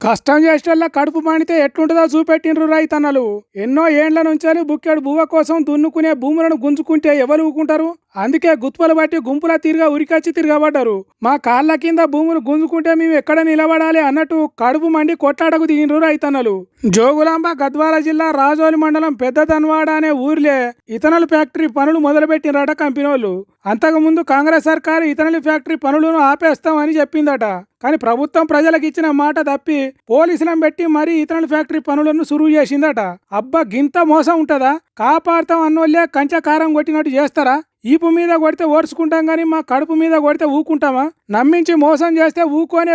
కష్టం చేసేటోళ్ళ కడుపు మానితే ఎట్లుంటుందో చూపెట్టిండ్రు రైతన్నలు. ఎన్నో ఏండ్ల నుంచి బుక్కెడు బువ్వ కోసం దున్నుకునే భూములను గుంజుకుంటే ఎవరు ఊకుంటారు? అందుకే గుత్పలు బట్టి గుంపుల తిరిగా ఉరికొచ్చి తిరగబడ్డారు. మా కాళ్ళ కింద భూములు గుంజుకుంటే మేము ఎక్కడ నిలబడాలి అన్నట్టు కడుపు మండి కొట్లాటకు దిగినరు రైతన్నలు. జోగులాంబ గద్వాల జిల్లా రాజోలి మండలం పెద్ద తన్వాడ అనే ఊర్లే ఇథనాల్ ఫ్యాక్టరీ పనులు మొదలుపెట్టినరట కంపెనీలు. అంతకుముందు కాంగ్రెస్ సర్కారు ఇథనాల్ ఫ్యాక్టరీ పనులను ఆపేస్తామని చెప్పిందట. కానీ ప్రభుత్వం ప్రజలకు ఇచ్చిన మాట తప్పి పోలీసులను పెట్టి మరీ ఇథనాల్ ఫ్యాక్టరీ పనులను సురువు చేసిందట. అబ్బా, గింత మోసం ఉంటుందా? కాపాడతాం అన్నోళ్ళే కంచకారం కొట్టినట్టు చేస్తారా? ఈపు మీద కొడితే ఓర్చుకుంటాం కానీ మా కడుపు మీద కొడితే ఊకుంటామా? నమ్మించి మోసం చేస్తే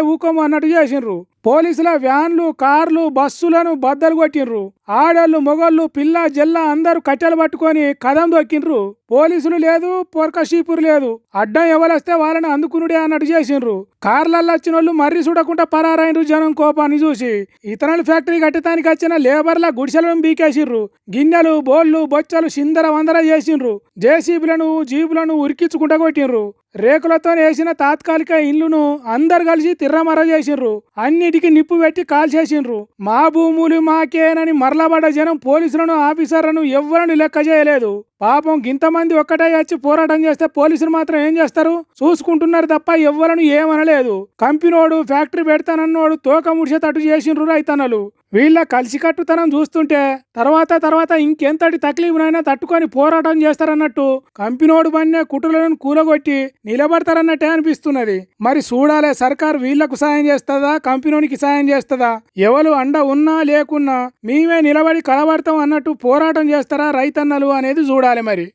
ఊకోము అన్నట్టు చేసిండ్రు. పోలీసుల వ్యాన్లు, కార్లు, బస్సులను బద్దలు కొట్టిండ్రు. ఆడోళ్ళు, మొగోళ్ళు, పిల్ల జల్ల అందరూ కట్టెలు పట్టుకొని కదం దొక్కిండ్రు. పోలీసులు లేదు, పొరక షీపురు లేదు. అడ్డం ఎవరొస్తే వాళ్ళని అందుకునుడే అన్నట్టు చేసిండ్రు. కార్లల్లో వచ్చిన వాళ్ళు మర్రి చూడకుండా పరారైనరు జనం కోపాన్ని చూసి. ఇథనాల్ ఫ్యాక్టరీ కట్టడానికి వచ్చిన లేబర్ల గుడిసెలను బీకేసిండ్రు. గిన్నెలు, బోళ్ళు, బొచ్చలు సిందర వందర చేసిండ్రు. జేసీబీలను, జీబులను ఉరికించుకుంటా కొట్టిండ్రు. రేకులతో వేసిన తాత్కాలిక ఇళ్లను అందరు కలిసి తిర్రమర చేసిండ్రు. అన్నిటికీ నిప్పు పెట్టి కాల్చేసిండ్రు. మా భూములు మాకేనని మరలబడ్డ జనం పోలీసులను, ఆఫీసర్లను ఎవ్వరని లెక్క చేయలేదు. పాపం గింతమంది ఒక్కటే వచ్చి పోరాటం చేస్తే పోలీసులు మాత్రం ఏం చేస్తారు? చూసుకుంటున్నారు తప్ప ఎవ్వరను ఏమనలేదు. కంపెనోడు, ఫ్యాక్టరీ పెడతానన్నోడు తోక ముడిచేటట్టు చేసిండ్రు రైతన్నలు. వీళ్ళ కలిసికట్టుతనం చూస్తుంటే తర్వాత ఇంకెంతటి తక్లీఫ్నైనా తట్టుకొని పోరాటం చేస్తారన్నట్టు కంపెనోడు బన్నే కుట్రలను కూలగొట్టి నిలబడతారన్నట్టే అనిపిస్తున్నది. మరి చూడాలే, సర్కారు వీళ్లకు సాయం చేస్తుందా, కంపెనీకి సాయం చేస్తుందా? ఎవరు అండ ఉన్నా లేకున్నా మేమే నిలబడి కలబడతాం అన్నట్టు పోరాటం చేస్తారా రైతన్నలు అనేది చూడాలి మరి.